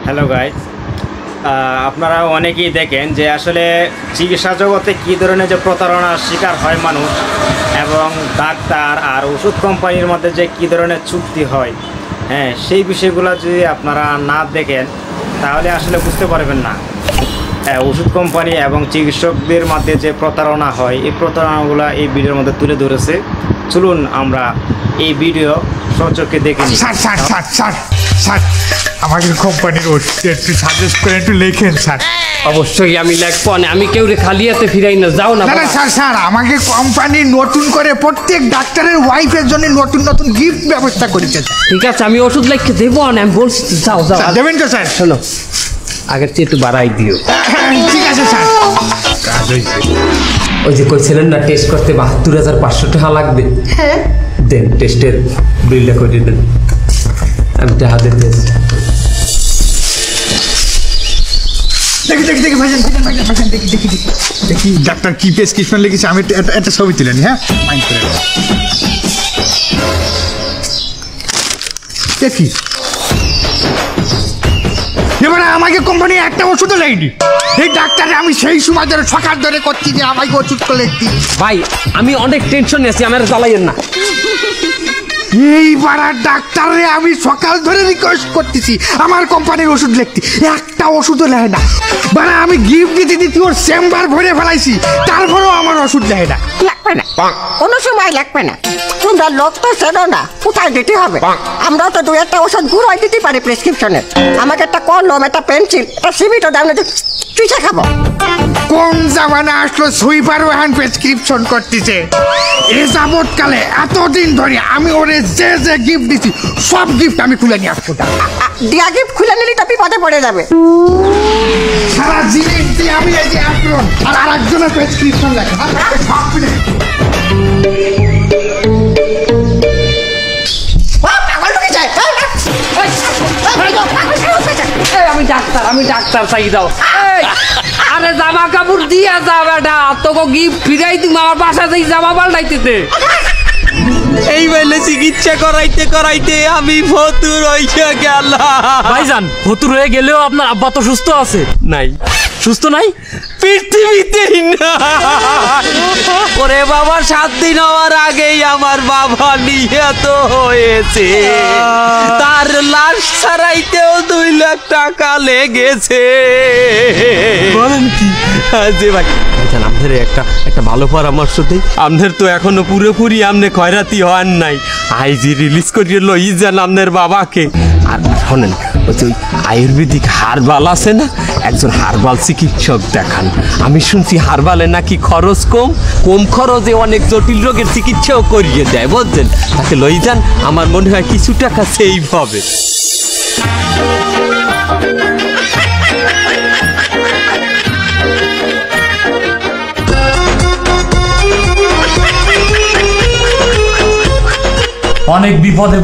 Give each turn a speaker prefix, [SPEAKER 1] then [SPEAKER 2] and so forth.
[SPEAKER 1] Hello guys, আপনারা অনেকেই দেখেন যে আসলে চিকিৎসা জগতে কী ধরনের যে প্রতারণার শিকার হয় মানুষ এবং ডাক্তার আর ওষুধ কোম্পানির মধ্যে যে কী ধরনের চুক্তি হয়, হ্যাঁ, সেই বিষয়গুলো যদি আপনারা না দেখেন তাহলে আসলে বুঝতে পারবেন না ওষুধ কোম্পানি এবং চিকিৎসকদের মধ্যে যে প্রতারণা হয়। এই প্রতারণাগুলো এই ভিডিওর মধ্যে তুলে ধরেছে। চলুন আমরা এই ভিডিও সচক্ষে দেখে নিই।
[SPEAKER 2] স্যার আমাদের কোম্পানির ওষুধ একটু সাজেস্ট করে একটু লেখেন স্যার।
[SPEAKER 3] অবশ্যই আমি লিখবো, আমি কেউ খালি হাতে ফিরাই না, যাও না।
[SPEAKER 2] স্যার আমাকে কোম্পানি নতুন করে প্রত্যেক ডাক্তারের ওয়াইফের জন্য নতুন নতুন গিফট ব্যবস্থা করেছে।
[SPEAKER 3] ঠিক আছে, আমি ওষুধ লিখে দেবো, আমি বলছি যাও যাও।
[SPEAKER 2] দেবেন তো স্যার?
[SPEAKER 3] শোনো, আগের চেয়ে একটু বাড়াই দিও।
[SPEAKER 2] ঠিক আছে স্যার। কাজ হয়েছে।
[SPEAKER 3] ওই যে কইছিলেন না টেস্ট করতে ৭২,৫০০ টাকা লাগবে,
[SPEAKER 2] হ্যাঁ
[SPEAKER 3] দেন টেস্টের বিলটা করে দেন। আমি টাকা দিতে
[SPEAKER 2] দেখি ডাক্তার কি প্রেসক্রিপশন লিখেছে। আমি একটা ছবি তুলে নি, হ্যাঁ মাইন্ড করে দেখি। এবারে আমাকে কোম্পানি একটা ওষুধও লেখনি। এই ডাক্তারে আমি সেই সময় ধরে সকাল ধরে করছি যে আমাকে ওষুধ তো লিখতি।
[SPEAKER 3] ভাই আমি অনেক টেনশন আছি, আমার জ্বালাইয়েন না।
[SPEAKER 2] এইবার ডাক্তারে আমি সকাল ধরে রিকোয়েস্ট করতেছি আমার কোম্পানির ওষুধ লিখতে, একটা ওষুধও লেখে না। মানে আমি গিফট দিতে দিতে ওর চেম্বার ভরে ফেলাইছি, তারপরেও আমার ওষুধ লেখে না।
[SPEAKER 4] লাগবে না, কোনো সময় লাগবে না। তোমরা লোক তো চেনো না, কোথায় দিতে হবে। আমরাও তো দু একটা ওষুধ ঘুরাই দিতে পারি প্রেসক্রিপশনে। আমাকে একটা কলম, একটা পেন্সিল, একটা সিবিটও দাম না, চুষে খাবো।
[SPEAKER 2] কোন জামানা আসলো সুইপারও এখন প্রেসক্রিপশন করতেছে। এ যাবৎকালে এতদিন ধরে আমি ওরে যে যে গিফট দিছি সব গিফট আমি খুলে নিয়ে আসবো।
[SPEAKER 4] দিয়া গিফট খুলে নিলি তো বিপদে পড়ে যাবে।
[SPEAKER 2] সারা জিনিস দিয়ে আমি এই যে অ্যাপ্রন আর আরেকজনের প্রেসক্রিপশন লেখা সব খুলে।
[SPEAKER 3] আমি ডাক্তার চাই দাও। আরে জামা কাপড় দিয়া যা বেটা, তোকে গিফট ফিরাই তুমি আমার বাসা যাই জামা পাল্টাইতে।
[SPEAKER 5] এই বেলে চিকিৎসা করাইতে করাইতে আমি ফতুর হইয়া গেলাম।
[SPEAKER 6] ভাইজান, ফতুর হয়ে গেলেও আপনার আব্বা তো সুস্থ আছে।
[SPEAKER 5] নাই,
[SPEAKER 6] সুস্থ নাই
[SPEAKER 5] পৃথিবীতেই না। ওরে বাবা, 7 দিন হওয়ার আগেই আমার বাবা নিহত হয়েছে। তার লাশ ছাড়াইতেও 2 লাখ টাকা লেগেছে।
[SPEAKER 6] বলেন কি?
[SPEAKER 5] যে ভাই আপনার একটা ভালো পরামর্শ দেই। আপনার তো এখনো পুরোপুরি আপনি খয়রাতি হন নাই। আইজি রিলিজ করিয়ে লই যান আপনার বাবাকে। আর শোনেন, ওই আয়ুর্বেদিক হারবাল আছে না, একজন হারবাল চিকিৎসক দেখান। আমি শুনছি হারবালে নাকি খরচ কম খরচে অনেক জটিল রোগের চিকিৎসাও করিয়ে দেয়, বুঝছেন? তাকে লই যান, আমার মনে হয় কিছু টাকা সেভ হবে।
[SPEAKER 6] অনেক বিপদে